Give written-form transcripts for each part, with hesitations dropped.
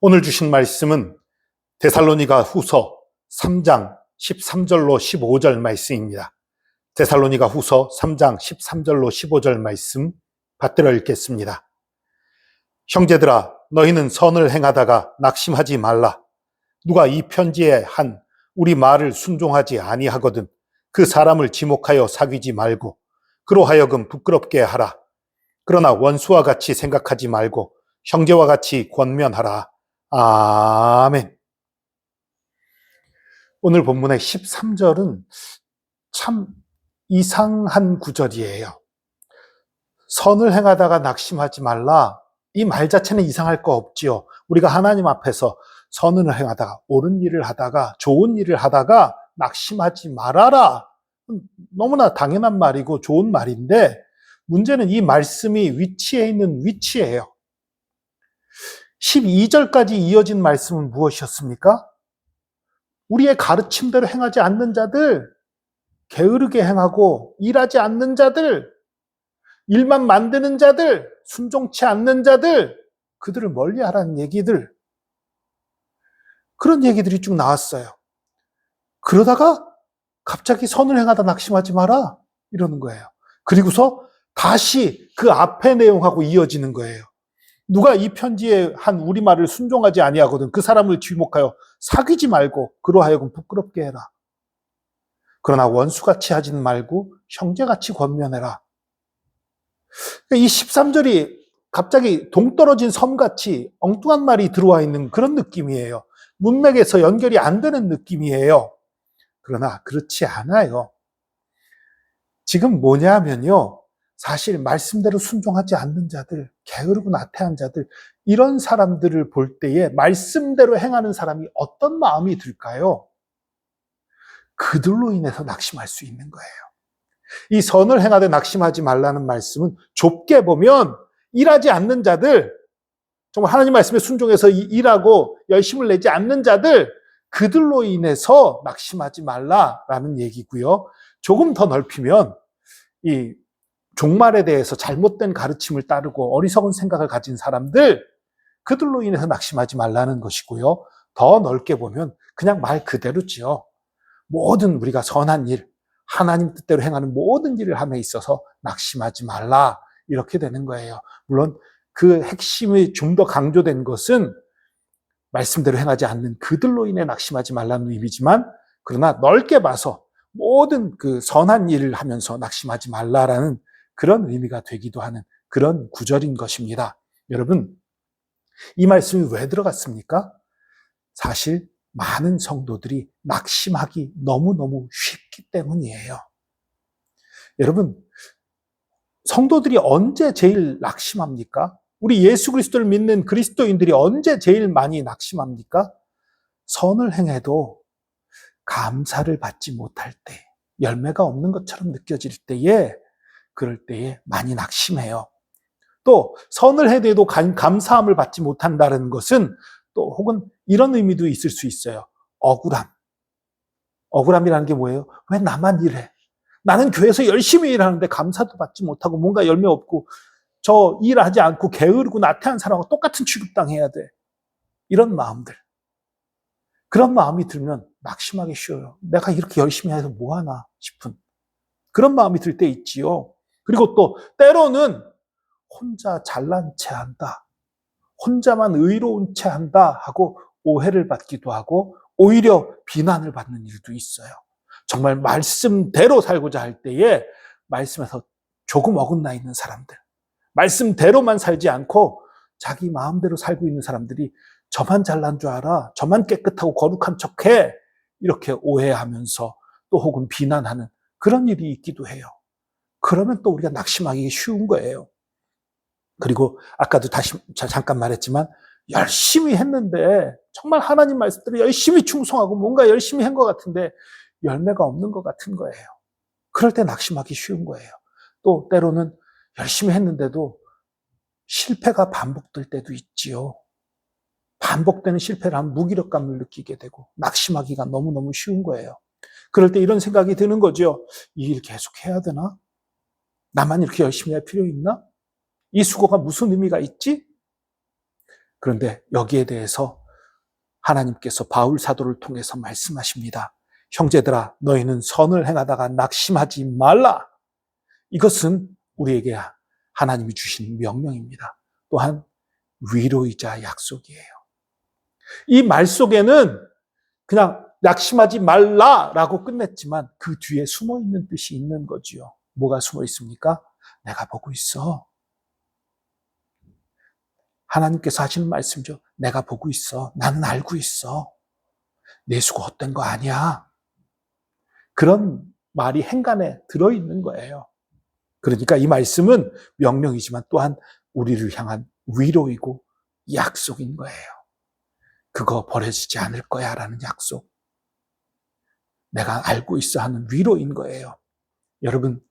오늘 주신 말씀은 데살로니가 후서 3장 13절로 15절 말씀입니다. 데살로니가 후서 3장 13절로 15절 말씀 받들어 읽겠습니다. 형제들아, 너희는 선을 행하다가 낙심하지 말라. 누가 이 편지에 한 우리 말을 순종하지 아니하거든 그 사람을 지목하여 사귀지 말고 그로 하여금 부끄럽게 하라. 그러나 원수와 같이 생각하지 말고 형제와 같이 권면하라. 아멘. 오늘 본문의 13절은 참 이상한 구절이에요. 선을 행하다가 낙심하지 말라. 이 말 자체는 이상할 거 없지요. 우리가 하나님 앞에서 선을 행하다가 옳은 일을 하다가 좋은 일을 하다가 낙심하지 말아라. 너무나 당연한 말이고 좋은 말인데 문제는 이 말씀이 위치해 있는 위치예요. 12절까지 이어진 말씀은 무엇이었습니까? 우리의 가르침대로 행하지 않는 자들, 게으르게 행하고 일하지 않는 자들, 일만 만드는 자들, 순종치 않는 자들, 그들을 멀리하라는 얘기들, 그런 얘기들이 쭉 나왔어요. 그러다가 갑자기 선을 행하다 낙심하지 마라 이러는 거예요. 그리고서 다시 그 앞의 내용하고 이어지는 거예요. 누가 이 편지에 한 우리 말을 순종하지 아니하거든 그 사람을 지목하여 사귀지 말고 그로 하여금 부끄럽게 해라. 그러나 원수같이 하지는 말고 형제같이 권면해라. 이 13절이 갑자기 동떨어진 섬같이 엉뚱한 말이 들어와 있는 그런 느낌이에요. 문맥에서 연결이 안 되는 느낌이에요. 그러나 그렇지 않아요. 지금 뭐냐면요. 사실 말씀대로 순종하지 않는 자들, 게으르고 나태한 자들, 이런 사람들을 볼 때에 말씀대로 행하는 사람이 어떤 마음이 들까요? 그들로 인해서 낙심할 수 있는 거예요. 이 선을 행하되 낙심하지 말라는 말씀은 좁게 보면 일하지 않는 자들, 정말 하나님 말씀에 순종해서 일하고 열심을 내지 않는 자들, 그들로 인해서 낙심하지 말라라는 얘기고요. 조금 더 넓히면 이 종말에 대해서 잘못된 가르침을 따르고 어리석은 생각을 가진 사람들, 그들로 인해서 낙심하지 말라는 것이고요. 더 넓게 보면 그냥 말 그대로지요. 모든 우리가 선한 일, 하나님 뜻대로 행하는 모든 일을 함에 있어서 낙심하지 말라 이렇게 되는 거예요. 물론 그 핵심이 좀 더 강조된 것은 말씀대로 행하지 않는 그들로 인해 낙심하지 말라는 의미지만 그러나 넓게 봐서 모든 그 선한 일을 하면서 낙심하지 말라라는 그런 의미가 되기도 하는 그런 구절인 것입니다. 여러분, 이 말씀이 왜 들어갔습니까? 사실 많은 성도들이 낙심하기 너무너무 쉽기 때문이에요. 여러분, 성도들이 언제 제일 낙심합니까? 우리 예수 그리스도를 믿는 그리스도인들이 언제 제일 많이 낙심합니까? 선을 행해도 감사를 받지 못할 때, 열매가 없는 것처럼 느껴질 때에, 그럴 때에 많이 낙심해요. 또 선을 해도 감사함을 받지 못한다는 것은 또 혹은 이런 의미도 있을 수 있어요. 억울함. 억울함이라는 게 뭐예요? 왜 나만 일해? 나는 교회에서 열심히 일하는데 감사도 받지 못하고 뭔가 열매 없고 저 일하지 않고 게으르고 나태한 사람하고 똑같은 취급당해야 돼. 이런 마음들. 그런 마음이 들면 낙심하기 쉬워요. 내가 이렇게 열심히 해서 뭐하나 싶은 그런 마음이 들 때 있지요. 그리고 또 때로는 혼자 잘난 체 한다. 혼자만 의로운 체 한다 하고 오해를 받기도 하고 오히려 비난을 받는 일도 있어요. 정말 말씀대로 살고자 할 때에 말씀에서 조금 어긋나 있는 사람들, 말씀대로만 살지 않고 자기 마음대로 살고 있는 사람들이 저만 잘난 줄 알아, 저만 깨끗하고 거룩한 척해 이렇게 오해하면서 또 혹은 비난하는 그런 일이 있기도 해요. 그러면 또 우리가 낙심하기 쉬운 거예요. 그리고 아까도 다시 잠깐 말했지만 열심히 했는데 정말 하나님 말씀대로 열심히 충성하고 뭔가 열심히 한 것 같은데 열매가 없는 것 같은 거예요. 그럴 때 낙심하기 쉬운 거예요. 또 때로는 열심히 했는데도 실패가 반복될 때도 있지요. 반복되는 실패를 하면 무기력감을 느끼게 되고 낙심하기가 너무너무 쉬운 거예요. 그럴 때 이런 생각이 드는 거죠. 이 일 계속 해야 되나? 나만 이렇게 열심히 할 필요 있나? 이 수고가 무슨 의미가 있지? 그런데 여기에 대해서 하나님께서 바울 사도를 통해서 말씀하십니다. 형제들아, 너희는 선을 행하다가 낙심하지 말라. 이것은 우리에게 하나님이 주신 명령입니다. 또한 위로이자 약속이에요. 이 말 속에는 그냥 낙심하지 말라라고 끝냈지만 그 뒤에 숨어 있는 뜻이 있는 거지요. 뭐가 숨어 있습니까? 내가 보고 있어. 하나님께서 하시는 말씀이죠. 내가 보고 있어. 나는 알고 있어. 내 수가 헛된 거 아니야. 그런 말이 행간에 들어있는 거예요. 그러니까 이 말씀은 명령이지만 또한 우리를 향한 위로이고 약속인 거예요. 그거 버려지지 않을 거야 라는 약속. 내가 알고 있어 하는 위로인 거예요. 여러분,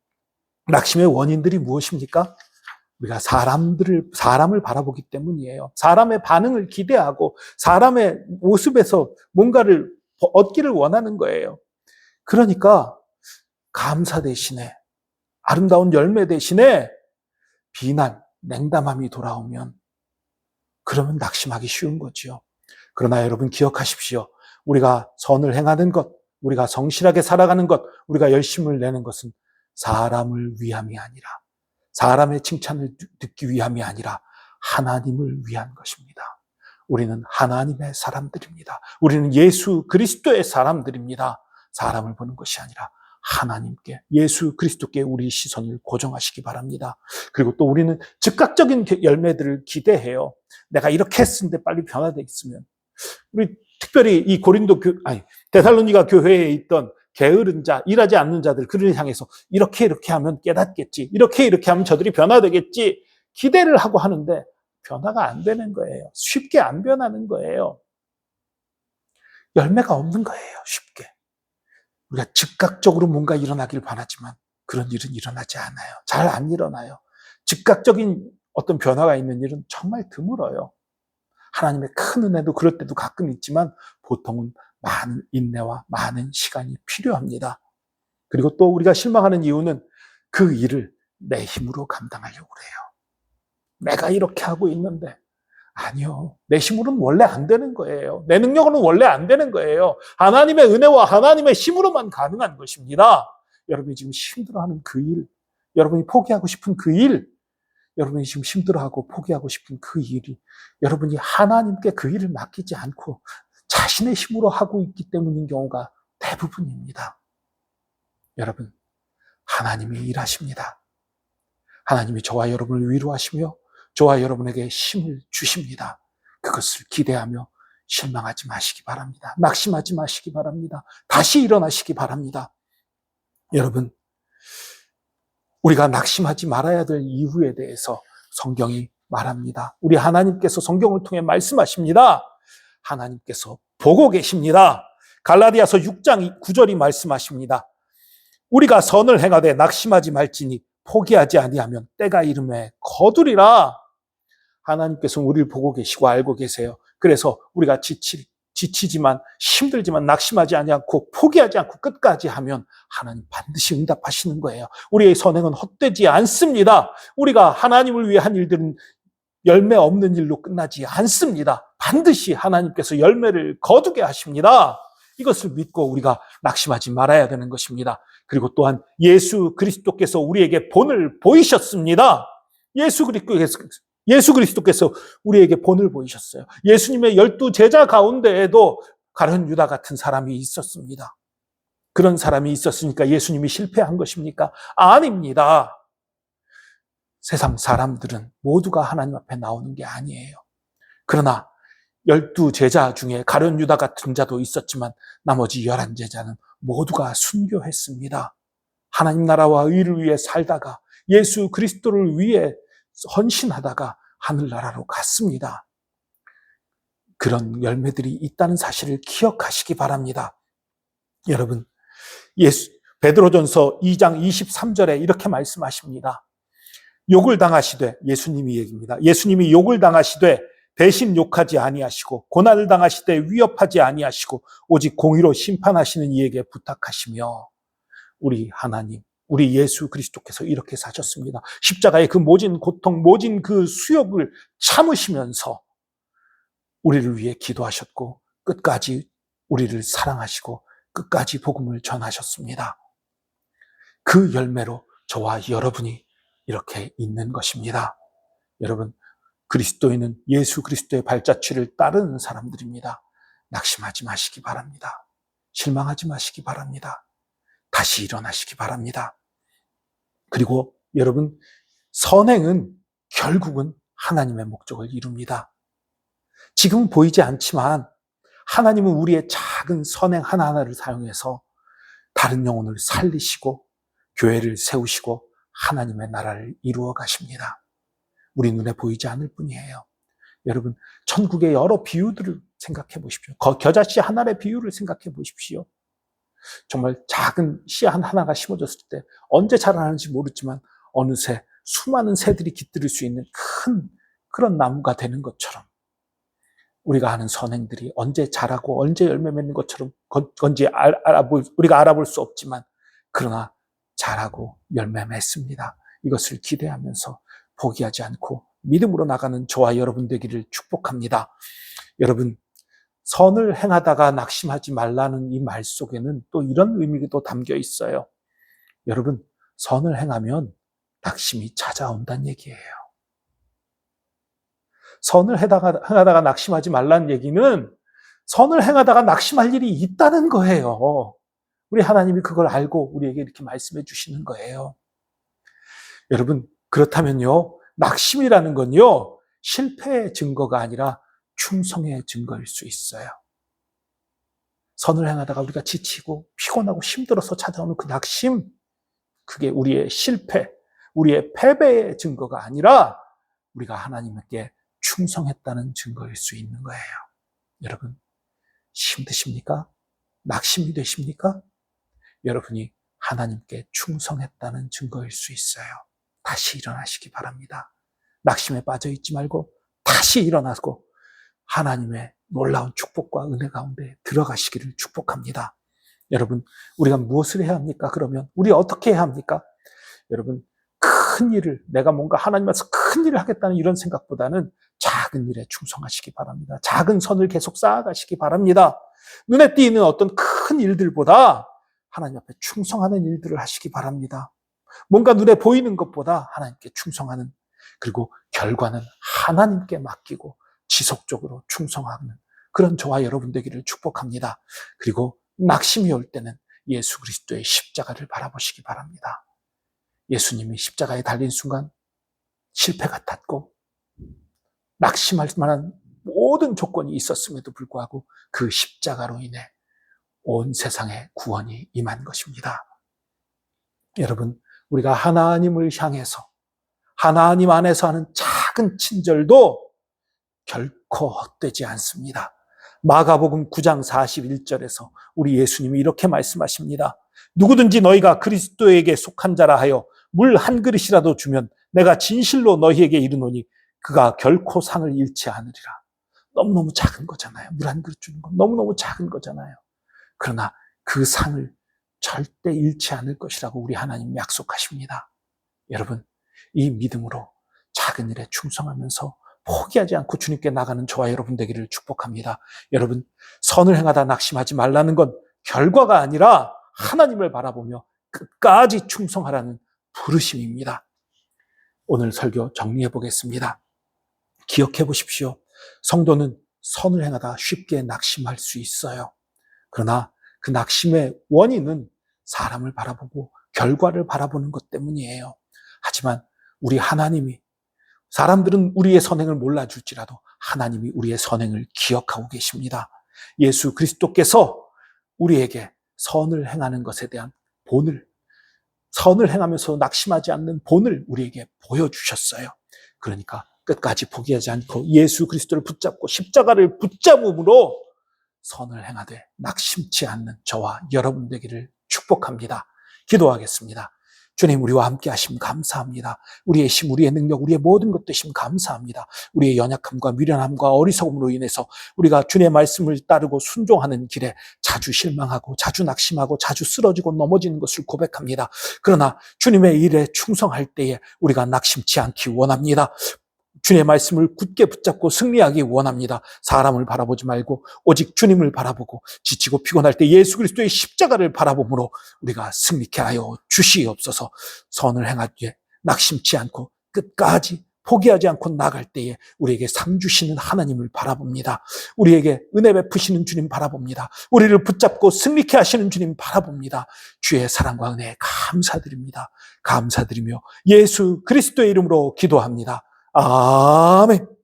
낙심의 원인들이 무엇입니까? 우리가 사람을 바라보기 때문이에요. 사람의 반응을 기대하고 사람의 모습에서 뭔가를 얻기를 원하는 거예요. 그러니까 감사 대신에 아름다운 열매 대신에 비난, 냉담함이 돌아오면 그러면 낙심하기 쉬운 거지요. 그러나 여러분 기억하십시오. 우리가 선을 행하는 것, 우리가 성실하게 살아가는 것, 우리가 열심을 내는 것은 사람을 위함이 아니라, 사람의 칭찬을 듣기 위함이 아니라 하나님을 위한 것입니다. 우리는 하나님의 사람들입니다. 우리는 예수 그리스도의 사람들입니다. 사람을 보는 것이 아니라 하나님께, 예수 그리스도께 우리 시선을 고정하시기 바랍니다. 그리고 또 우리는 즉각적인 열매들을 기대해요. 내가 이렇게 했는데 빨리 변화되어 있으면. 우리 특별히 이 데살로니가 교회에 있던 게으른 자, 일하지 않는 자들, 그를 향해서 이렇게 하면 깨닫겠지. 이렇게 하면 저들이 변화되겠지. 기대를 하고 하는데 변화가 안 되는 거예요. 쉽게 안 변하는 거예요. 열매가 없는 거예요. 쉽게. 우리가 즉각적으로 뭔가 일어나길 바라지만 그런 일은 일어나지 않아요. 잘 안 일어나요. 즉각적인 어떤 변화가 있는 일은 정말 드물어요. 하나님의 큰 은혜도 그럴 때도 가끔 있지만 보통은 많은 인내와 많은 시간이 필요합니다. 그리고 또 우리가 실망하는 이유는 그 일을 내 힘으로 감당하려고 그래요. 내가 이렇게 하고 있는데 아니요. 내 힘으로는 원래 안 되는 거예요. 내 능력으로는 원래 안 되는 거예요. 하나님의 은혜와 하나님의 힘으로만 가능한 것입니다. 여러분이 지금 힘들어하는 그 일, 여러분이 포기하고 싶은 그 일, 여러분이 지금 힘들어하고 포기하고 싶은 그 일이 여러분이 하나님께 그 일을 맡기지 않고 자신의 힘으로 하고 있기 때문인 경우가 대부분입니다. 여러분, 하나님이 일하십니다. 하나님이 저와 여러분을 위로하시며 저와 여러분에게 힘을 주십니다. 그것을 기대하며 실망하지 마시기 바랍니다. 낙심하지 마시기 바랍니다. 다시 일어나시기 바랍니다. 여러분, 우리가 낙심하지 말아야 될 이유에 대해서 성경이 말합니다. 우리 하나님께서 성경을 통해 말씀하십니다. 하나님께서 보고 계십니다. 갈라디아서 6장 9절이 말씀하십니다. 우리가 선을 행하되 낙심하지 말지니 포기하지 아니하면 때가 이름에 거두리라. 하나님께서는 우리를 보고 계시고 알고 계세요. 그래서 우리가 지치지만 힘들지만 낙심하지 않고 포기하지 않고 끝까지 하면 하나님 반드시 응답하시는 거예요. 우리의 선행은 헛되지 않습니다. 우리가 하나님을 위해 한 일들은 열매 없는 일로 끝나지 않습니다. 반드시 하나님께서 열매를 거두게 하십니다. 이것을 믿고 우리가 낙심하지 말아야 되는 것입니다. 그리고 또한 예수 그리스도께서 우리에게 본을 보이셨습니다. 예수 그리스도께서 우리에게 본을 보이셨어요. 예수님의 12 제자 가운데에도 가룟 유다 같은 사람이 있었습니다. 그런 사람이 있었으니까 예수님이 실패한 것입니까? 아닙니다. 세상 사람들은 모두가 하나님 앞에 나오는 게 아니에요. 그러나 12 제자 중에 가룟 유다 같은 자도 있었지만 나머지 11 제자는 모두가 순교했습니다. 하나님 나라와 의를 위해 살다가 예수 그리스도를 위해 헌신하다가 하늘나라로 갔습니다. 그런 열매들이 있다는 사실을 기억하시기 바랍니다. 여러분, 베드로전서 2장 23절에 이렇게 말씀하십니다. 욕을 당하시되, 예수님이 얘기입니다. 예수님이 욕을 당하시되 대신 욕하지 아니하시고 고난을 당하시되 위협하지 아니하시고 오직 공의로 심판하시는 이에게 부탁하시며, 우리 하나님, 우리 예수 그리스도께서 이렇게 사셨습니다. 십자가의 그 모진 고통, 모진 그 수욕을 참으시면서 우리를 위해 기도하셨고 끝까지 우리를 사랑하시고 끝까지 복음을 전하셨습니다. 그 열매로 저와 여러분이 이렇게 있는 것입니다. 여러분, 그리스도인은 예수 그리스도의 발자취를 따르는 사람들입니다. 낙심하지 마시기 바랍니다. 실망하지 마시기 바랍니다. 다시 일어나시기 바랍니다. 그리고 여러분, 선행은 결국은 하나님의 목적을 이룹니다. 지금 보이지 않지만 하나님은 우리의 작은 선행 하나하나를 사용해서 다른 영혼을 살리시고 교회를 세우시고 하나님의 나라를 이루어 가십니다. 우리 눈에 보이지 않을 뿐이에요. 여러분, 천국의 여러 비유들을 생각해 보십시오. 겨자씨 하나의 비유를 생각해 보십시오. 정말 작은 씨 하나가 심어졌을 때 언제 자라나는지 모르지만 어느새 수많은 새들이 깃들일 수 있는 큰 그런 나무가 되는 것처럼 우리가 하는 선행들이 언제 자라고 언제 열매 맺는 것처럼 건지 우리가 알아볼 수 없지만 그러나 자라고 열매 맺습니다. 이것을 기대하면서 포기하지 않고 믿음으로 나가는 저와 여러분 되기를 축복합니다. 여러분, 선을 행하다가 낙심하지 말라는 이 말 속에는 또 이런 의미도 담겨 있어요. 여러분, 선을 행하면 낙심이 찾아온다는 얘기예요. 선을 행하다가 낙심하지 말라는 얘기는 선을 행하다가 낙심할 일이 있다는 거예요. 우리 하나님이 그걸 알고 우리에게 이렇게 말씀해 주시는 거예요. 여러분, 그렇다면요, 낙심이라는 건요, 실패의 증거가 아니라 충성의 증거일 수 있어요. 선을 행하다가 우리가 지치고 피곤하고 힘들어서 찾아오는 그 낙심, 그게 우리의 실패, 우리의 패배의 증거가 아니라 우리가 하나님께 충성했다는 증거일 수 있는 거예요. 여러분, 힘드십니까? 낙심이 되십니까? 여러분이 하나님께 충성했다는 증거일 수 있어요. 다시 일어나시기 바랍니다. 낙심에 빠져 있지 말고 다시 일어나고 하나님의 놀라운 축복과 은혜 가운데 들어가시기를 축복합니다. 여러분, 우리가 무엇을 해야 합니까? 그러면 우리 어떻게 해야 합니까? 여러분, 큰 일을, 내가 뭔가 하나님 앞에서 큰 일을 하겠다는 이런 생각보다는 작은 일에 충성하시기 바랍니다. 작은 선을 계속 쌓아가시기 바랍니다. 눈에 띄는 어떤 큰 일들보다 하나님 앞에 충성하는 일들을 하시기 바랍니다. 뭔가 눈에 보이는 것보다 하나님께 충성하는, 그리고 결과는 하나님께 맡기고 지속적으로 충성하는 그런 저와 여러분 되기를 축복합니다. 그리고 낙심이 올 때는 예수 그리스도의 십자가를 바라보시기 바랍니다. 예수님이 십자가에 달린 순간 실패 같았고 낙심할 만한 모든 조건이 있었음에도 불구하고 그 십자가로 인해 온 세상에 구원이 임한 것입니다. 여러분, 우리가 하나님을 향해서 하나님 안에서 하는 작은 친절도 결코 헛되지 않습니다. 마가복음 9장 41절에서 우리 예수님이 이렇게 말씀하십니다. 누구든지 너희가 그리스도에게 속한 자라 하여 물 한 그릇이라도 주면 내가 진실로 너희에게 이르노니 그가 결코 상을 잃지 않으리라. 너무너무 작은 거잖아요. 물 한 그릇 주는 건 너무너무 작은 거잖아요. 그러나 그 상을 절대 잃지 않을 것이라고 우리 하나님 약속하십니다. 여러분, 이 믿음으로 작은 일에 충성하면서 포기하지 않고 주님께 나가는 저와 여러분 되기를 축복합니다. 여러분, 선을 행하다 낙심하지 말라는 건 결과가 아니라 하나님을 바라보며 끝까지 충성하라는 부르심입니다. 오늘 설교 정리해 보겠습니다. 기억해 보십시오. 성도는 선을 행하다 쉽게 낙심할 수 있어요. 그러나 그 낙심의 원인은 사람을 바라보고 결과를 바라보는 것 때문이에요. 하지만 우리 하나님이, 사람들은 우리의 선행을 몰라줄지라도 하나님이 우리의 선행을 기억하고 계십니다. 예수 그리스도께서 우리에게 선을 행하는 것에 대한 본을, 선을 행하면서 낙심하지 않는 본을 우리에게 보여주셨어요. 그러니까 끝까지 포기하지 않고 예수 그리스도를 붙잡고 십자가를 붙잡음으로 선을 행하되 낙심치 않는 저와 여러분 되기를 축복합니다. 기도하겠습니다. 주님, 우리와 함께 하심 감사합니다. 우리의 힘, 우리의 능력, 우리의 모든 것 되심 감사합니다. 우리의 연약함과 미련함과 어리석음으로 인해서 우리가 주님의 말씀을 따르고 순종하는 길에 자주 실망하고 자주 낙심하고 자주 쓰러지고 넘어지는 것을 고백합니다. 그러나 주님의 일에 충성할 때에 우리가 낙심치 않기 원합니다. 주님의 말씀을 굳게 붙잡고 승리하기 원합니다. 사람을 바라보지 말고 오직 주님을 바라보고 지치고 피곤할 때 예수 그리스도의 십자가를 바라보므로 우리가 승리케 하여 주시옵소서. 선을 행하기에 낙심치 않고 끝까지 포기하지 않고 나갈 때에 우리에게 상 주시는 하나님을 바라봅니다. 우리에게 은혜 베푸시는 주님 바라봅니다. 우리를 붙잡고 승리케 하시는 주님 바라봅니다. 주의 사랑과 은혜에 감사드립니다. 감사드리며 예수 그리스도의 이름으로 기도합니다. 아멘.